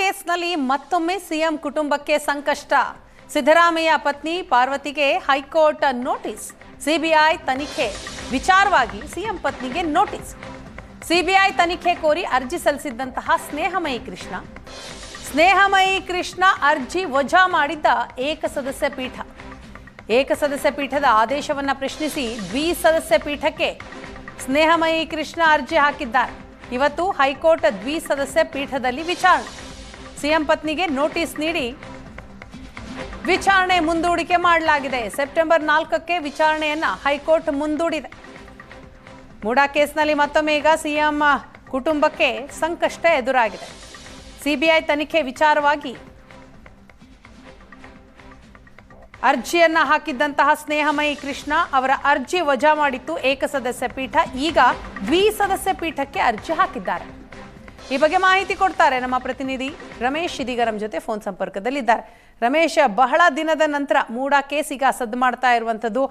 ಕೇಸ್ನಲ್ಲಿ ಮತ್ತೊಮ್ಮೆ ಸಿಎಂ ಕುಟುಂಬಕ್ಕೆ ಸಂಕಷ್ಟ. ಸಿದ್ದರಾಮಯ್ಯ ಪತ್ನಿ ಪಾರ್ವತಿಗೆ ಹೈಕೋರ್ಟ್ ನೋಟಿಸ್. ಸಿಬಿಐ ತನಿಖೆ ವಿಚಾರವಾಗಿ ಸಿಎಂ ಪತ್ನಿಗೆ ನೋಟಿಸ್. ಸಿಬಿಐ ತನಿಖೆ ಕೋರಿ ಅರ್ಜಿ ಸಲ್ಲಿಸಿದ್ದಂತಹ ಸ್ನೇಹಮಯಿ ಕೃಷ್ಣ ಅರ್ಜಿ ವಜಾ ಮಾಡಿದ್ದ ಏಕಸದಸ್ಯ ಪೀಠದ ಆದೇಶವನ್ನು ಪ್ರಶ್ನಿಸಿ ದ್ವಿಸದಸ್ಯ ಪೀಠಕ್ಕೆ ಸ್ನೇಹಮಯಿ ಕೃಷ್ಣ ಅರ್ಜಿ ಹಾಕಿದ್ದಾರೆ. ಇವತ್ತು ಹೈಕೋರ್ಟ್ ದ್ವಿಸದಸ್ಯ ಪೀಠದಲ್ಲಿ ವಿಚಾರಣೆ. ಸಿಎಂ ಪತ್ನಿಗೆ ನೋಟಿಸ್ ನೀಡಿ ವಿಚಾರಣೆ ಮುಂದೂಡಿಕೆ ಮಾಡಲಾಗಿದೆ. ಸೆಪ್ಟೆಂಬರ್ 4ಕ್ಕೆ ವಿಚಾರಣೆಯನ್ನ ಹೈಕೋರ್ಟ್ ಮುಂದೂಡಿದೆ. ಮೂಡಾ ಕೇಸ್ನಲ್ಲಿ ಮತ್ತೊಮ್ಮೆ ಈಗ ಸಿಎಂ ಕುಟುಂಬಕ್ಕೆ ಸಂಕಷ್ಟ ಎದುರಾಗಿದೆ. ಸಿಬಿಐ ತನಿಖೆ ವಿಚಾರವಾಗಿ ಅರ್ಜಿಯನ್ನ ಹಾಕಿದ್ದಂತಹ ಸ್ನೇಹಮಯಿ ಕೃಷ್ಣ ಅವರ ಅರ್ಜಿ ವಜಾ ಮಾಡಿತ್ತು ಏಕಸದಸ್ಯ ಪೀಠ. ಈಗ ದ್ವಿಸದಸ್ಯ ಪೀಠಕ್ಕೆ ಅರ್ಜಿ ಹಾಕಿದ್ದಾರೆ. ಈ ಬಗ್ಗೆ ಮಾಹಿತಿ ಕೊಡ್ತಾರೆ ನಮ್ಮ ಪ್ರತಿನಿಧಿ ರಮೇಶ್ ಇದೀಗ ನಮ್ಮ ಜೊತೆ ಫೋನ್ ಸಂಪರ್ಕದಲ್ಲಿದ್ದಾರೆ. ರಮೇಶ್, ಬಹಳ ದಿನದ ನಂತರ ಮೂಡಾ ಕೇಸ್ ಈಗ ಸದ್ದು ಮಾಡ್ತಾ ಇರುವಂಥದ್ದು.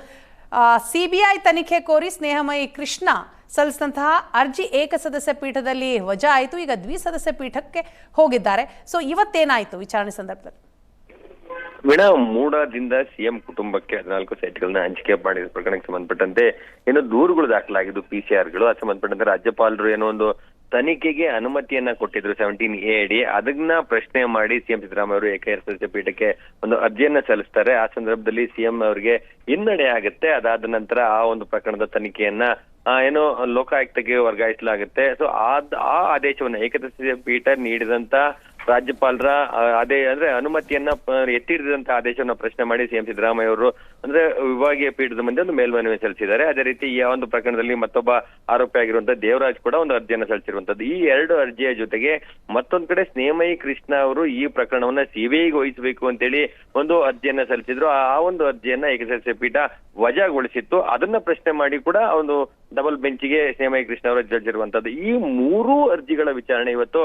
ಸಿಬಿಐ ತನಿಖೆ ಕೋರಿ ಸ್ನೇಹಮಯಿ ಕೃಷ್ಣ ಸಲ್ಲಿಸಿದಂತಹ ಅರ್ಜಿ ಏಕಸದಸ್ಯ ಪೀಠದಲ್ಲಿ ವಜಾ ಆಯಿತು. ಈಗ ದ್ವಿಸದಸ್ಯ ಪೀಠಕ್ಕೆ ಹೋಗಿದ್ದಾರೆ. ಸೊ ಇವತ್ತೇನಾಯಿತು ವಿಚಾರಣೆ ಸಂದರ್ಭದಲ್ಲಿ? ವೀಣಾ, ಮೂಡಾದಿಂದ ಸಿಎಂ ಕುಟುಂಬಕ್ಕೆ 14 ಸೈಟ್ಗಳನ್ನ ಹಂಚಿಕೆ ಮಾಡಿದ ಪ್ರಕರಣಕ್ಕೆ ಸಂಬಂಧಪಟ್ಟಂತೆ ಏನೋ ದೂರುಗಳು ದಾಖಲಾಗಿದ್ದು PCR ಅದು ಸಂಬಂಧಪಟ್ಟಂತೆ ರಾಜ್ಯಪಾಲರು ಏನೋ ಒಂದು ತನಿಖೆಗೆ ಅನುಮತಿಯನ್ನ ಕೊಟ್ಟಿದ್ರು 17A ಅಡಿ. ಅದನ್ನ ಪ್ರಶ್ನೆ ಮಾಡಿ ಸಿಎಂ ಸಿದ್ದರಾಮಯ್ಯ ಅವರು ಏಕಸದಸ್ಯ ಪೀಠಕ್ಕೆ ಒಂದು ಅರ್ಜಿಯನ್ನ ಸಲ್ಲಿಸ್ತಾರೆ. ಆ ಸಂದರ್ಭದಲ್ಲಿ ಸಿಎಂ ಅವರಿಗೆ ಹಿನ್ನಡೆ ಆಗುತ್ತೆ. ಅದಾದ ನಂತರ ಆ ಒಂದು ಪ್ರಕರಣದ ತನಿಖೆಯನ್ನ ಏನೋ ಲೋಕಾಯುಕ್ತಕ್ಕೆ ವರ್ಗಾಯಿಸಲಾಗುತ್ತೆ. ಸೊ ಆ ಆದೇಶವನ್ನ ಏಕಸದಸ್ಯ ಪೀಠ ನೀಡಿದಂತ ರಾಜ್ಯಪಾಲರ ಅಂದ್ರೆ ಅನುಮತಿಯನ್ನ ಎತ್ತಿ ಹಿಡಿದಂತ ಆದೇಶವನ್ನ ಪ್ರಶ್ನೆ ಮಾಡಿ ಸಿಎಂ ಸಿದ್ದರಾಮಯ್ಯ ಅವರು ಅಂದ್ರೆ ವಿಭಾಗೀಯ ಪೀಠದ ಮುಂದೆ ಒಂದು ಮೇಲ್ಮನವಿ ಸಲ್ಲಿಸಿದ್ದಾರೆ. ಅದೇ ರೀತಿ ಈ ಒಂದು ಪ್ರಕರಣದಲ್ಲಿ ಮತ್ತೊಬ್ಬ ಆರೋಪಿ ಆಗಿರುವಂತಹ ದೇವರಾಜ್ ಕೂಡ ಒಂದು ಅರ್ಜಿಯನ್ನ ಸಲ್ಲಿಸಿರುವಂತದ್ದು. ಈ ಎರಡು ಅರ್ಜಿಯ ಜೊತೆಗೆ ಮತ್ತೊಂದ್ ಕಡೆ ಸ್ನೇಹಮಯಿ ಕೃಷ್ಣ ಅವರು ಈ ಪ್ರಕರಣವನ್ನ ಸಿಬಿಐಗೆ ವಹಿಸಬೇಕು ಅಂತೇಳಿ ಒಂದು ಅರ್ಜಿಯನ್ನ ಸಲ್ಲಿಸಿದ್ರು. ಆ ಒಂದು ಅರ್ಜಿಯನ್ನ ಏಕಸದಸ್ಯ ಪೀಠ ವಜಾಗೊಳಿಸಿತ್ತು. ಅದನ್ನ ಪ್ರಶ್ನೆ ಮಾಡಿ ಕೂಡ ಒಂದು ಡಬಲ್ ಬೆಂಚ್ಗೆ ಸ್ನೇಹಮಯಿ ಕೃಷ್ಣ ಅವರು ಜಡ್ಜ್ ಇರುವಂತದ್ದು. ಈ ಮೂರೂ ಅರ್ಜಿಗಳ ವಿಚಾರಣೆ ಇವತ್ತು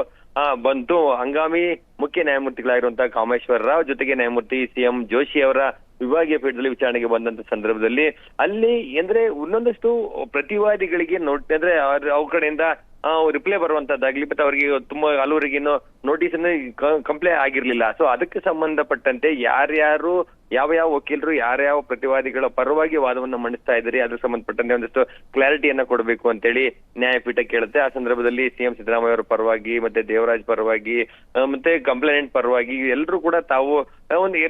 ಬಂತು. ಹಂಗಾಮಿ ಮುಖ್ಯ ನ್ಯಾಯಮೂರ್ತಿಗಳಾಗಿರುವಂತಹ ಕಾಮೇಶ್ವರ ರಾವ್ ಜೊತೆಗೆ ನ್ಯಾಯಮೂರ್ತಿ CM ಜೋಶಿ ಅವರ ವಿಭಾಗೀಯ ಪೀಠದಲ್ಲಿ ವಿಚಾರಣೆಗೆ ಬಂದಂತ ಸಂದರ್ಭದಲ್ಲಿ ಅಲ್ಲಿ ಅಂದ್ರೆ ಇನ್ನೊಂದಷ್ಟು ಪ್ರತಿವಾದಿಗಳಿಗೆ ಅಂದ್ರೆ ಅವ್ರ ಕಡೆಯಿಂದ ರಿಪ್ಲೈ ಬರುವಂತದ್ದಾಗ್ಲಿ, ಮತ್ತೆ ಅವರಿಗೆ ತುಂಬಾ ಹಲವರಿಗೆ ಇನ್ನು ನೋಟಿಸ್ ಅನ್ನು ಕಂಪ್ಲೇ ಆಗಿರ್ಲಿಲ್ಲ. ಸೊ ಅದಕ್ಕೆ ಸಂಬಂಧಪಟ್ಟಂತೆ ಯಾರ್ಯಾರು ಯಾವ ವಕೀಲರು ಯಾರ್ಯಾವ ಪ್ರತಿವಾದಿಗಳ ಪರವಾಗಿ ವಾದವನ್ನ ಮಂಡಿಸ್ತಾ ಇದ್ದಾರೆ ಅದ್ರ ಸಂಬಂಧಪಟ್ಟಂತೆ ಒಂದಷ್ಟು ಕ್ಲಾರಿಟಿಯನ್ನ ಕೊಡಬೇಕು ಅಂತೇಳಿ ನ್ಯಾಯಪೀಠ ಕೇಳುತ್ತೆ. ಆ ಸಂದರ್ಭದಲ್ಲಿ ಸಿಎಂ ಸಿದ್ದರಾಮಯ್ಯ ಅವರ ಪರವಾಗಿ ಮತ್ತೆ ದೇವರಾಜ್ ಪರವಾಗಿ ಮತ್ತೆ ಕಂಪ್ಲೇಂಟ್ ಪರವಾಗಿ ಎಲ್ಲರೂ ಕೂಡ ತಾವು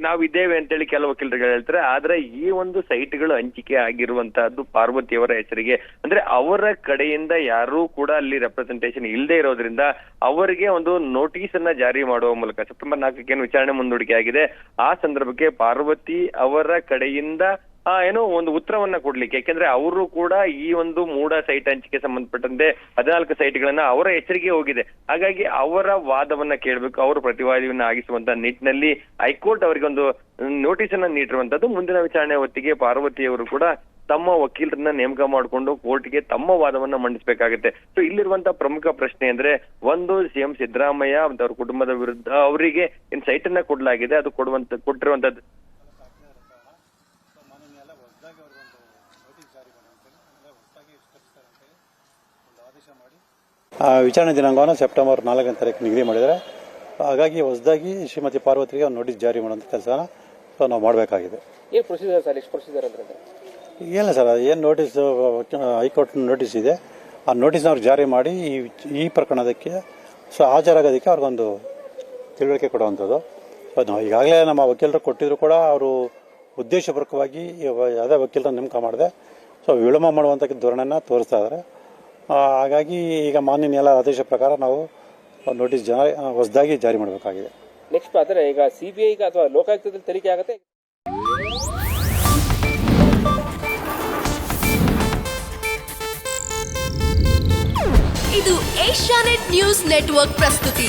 ನಾವು ಇದ್ದೇವೆ ಅಂತೇಳಿ ಕೆಲವು ವಕೀಲರುಗಳು ಹೇಳ್ತಾರೆ. ಆದ್ರೆ ಈ ಒಂದು ಸೈಟ್ಗಳು ಹಂಚಿಕೆ ಆಗಿರುವಂತಹದ್ದು ಪಾರ್ವತಿಯವರ ಹೆಸರಿಗೆ, ಅಂದ್ರೆ ಅವರ ಕಡೆಯಿಂದ ಯಾರೂ ಕೂಡ ಅಲ್ಲಿ ರೆಪ್ರೆಸೆಂಟೇಷನ್ ಇಲ್ಲದೆ ಇರೋದ್ರಿಂದ ಅವರಿಗೆ ಒಂದು ನೋಟಿಸ್ ಅನ್ನ ಜಾರಿ ಮಾಡುವ ಮೂಲಕ ಸೆಪ್ಟೆಂಬರ್ 4ಕ್ಕೆ ವಿಚಾರಣೆ ಮುಂದೂಡಿಕೆ ಆಗಿದೆ. ಆ ಸಂದರ್ಭಕ್ಕೆ ಪಾರ್ವತಿ ಅವರ ಕಡೆಯಿಂದ ಏನೋ ಒಂದು ಉತ್ತರವನ್ನ ಕೊಡ್ಲಿಕ್ಕೆ, ಯಾಕೆಂದ್ರೆ ಅವರು ಕೂಡ ಈ ಒಂದು ಮೂಡಾ ಸೈಟ್ ಹಂಚಿಕೆ ಸಂಬಂಧಪಟ್ಟಂತೆ 14 ಸೈಟ್ಗಳನ್ನ ಅವರ ಹೆಸರಿಗೆ ಹೋಗಿದೆ. ಹಾಗಾಗಿ ಅವರ ವಾದವನ್ನ ಕೇಳಬೇಕು, ಅವರು ಪ್ರತಿವಾದಿಯನ್ನ ಆಗಿಸುವಂತ ನಿಟ್ಟಿನಲ್ಲಿ ಹೈಕೋರ್ಟ್ ಅವರಿಗೆ ಒಂದು ನೋಟಿಸ್ ಅನ್ನ ನೀಡಿರುವಂತದ್ದು. ಮುಂದಿನ ವಿಚಾರಣೆ ಹೊತ್ತಿಗೆ ಪಾರ್ವತಿಯವರು ಕೂಡ ತಮ್ಮ ವಕೀಲರನ್ನ ನೇಮಕ ಮಾಡಿಕೊಂಡು ಕೋರ್ಟ್ಗೆ ತಮ್ಮ ವಾದವನ್ನ ಮಂಡಿಸಬೇಕಾಗುತ್ತೆ. ಸೊ ಇಲ್ಲಿರುವಂತ ಪ್ರಮುಖ ಪ್ರಶ್ನೆ ಅಂದ್ರೆ ಒಂದು ಸಿಎಂ ಸಿದ್ದರಾಮಯ್ಯ ಮತ್ತು ಅವ್ರ ಕುಟುಂಬದ ವಿರುದ್ಧ ಅವರಿಗೆ ಏನ್ ಸೈಟ್ ಅನ್ನ ಕೊಡ್ಲಾಗಿದೆ, ಅದು ಕೊಟ್ಟಿರುವಂತದ್ದು ವಿಚಾರಣೆ ದಿನಾಂಕವನ್ನು ಸೆಪ್ಟೆಂಬರ್ 4ನೇ ತಾರೀಕು ನಿಗದಿ ಮಾಡಿದರೆ, ಹಾಗಾಗಿ ಹೊಸದಾಗಿ ಶ್ರೀಮತಿ ಪಾರ್ವತಿಗೆ ಒಂದು ನೋಟಿಸ್ ಜಾರಿ ಮಾಡುವಂಥ ಕೆಲಸನ ನಾವು ಮಾಡಬೇಕಾಗಿದೆ. ಏನು ಪ್ರೊಸೀಜರ್ ಸರ್? ಎಷ್ಟು ಪ್ರೊಸೀಜರ್ ಅಂದ್ರೆ ಏನಿಲ್ಲ ಸರ್, ಏನು ನೋಟಿಸ್ ಹೈಕೋರ್ಟ್ ನೋಟಿಸ್ ಇದೆ, ಆ ನೋಟಿಸ್ನ ಅವ್ರು ಜಾರಿ ಮಾಡಿ ಈ ಪ್ರಕರಣದಕ್ಕೆ ಹಾಜರಾಗೋದಕ್ಕೆ ಅವ್ರಿಗೊಂದು ತಿಳುವಳಿಕೆ ಕೊಡುವಂಥದ್ದು. ಸೊ ನಾವು ಈಗಾಗಲೇ ನಮ್ಮ ವಕೀಲರು ಕೊಟ್ಟಿದ್ರು ಕೂಡ ಅವರು ಉದ್ದೇಶಪೂರ್ವಕವಾಗಿ ಯಾವುದೇ ವಕೀಲರ ನೇಮಕ ಮಾಡಿದೆ ಸೊ ವಿಳಂಬ ಮಾಡುವಂಥ ಧೋರಣೆನ ತೋರಿಸ್ತಾ ಇದ್ದಾರೆ. ಹಾಗಾಗಿ ಈಗ ಮಾನ್ಯ ನ್ಯಾಯಾಲಯದ ಆದೇಶ ಪ್ರಕಾರ ನಾವು ನೋಟಿಸ್ ಹೊಸದಾಗಿ ಜಾರಿ ಮಾಡಬೇಕಾಗಿದೆ. ನೆಕ್ಸ್ಟ್ ಆದರೆ ಈಗ CBI ಅಥವಾ ಲೋಕಾಯುಕ್ತದಲ್ಲಿ ತನಿಖೆ ಆಗುತ್ತೆ. ಇದು ಏಷ್ಯಾನೆಟ್ ನ್ಯೂಸ್ ನೆಟ್ವರ್ಕ್ ಪ್ರಸ್ತುತಿ.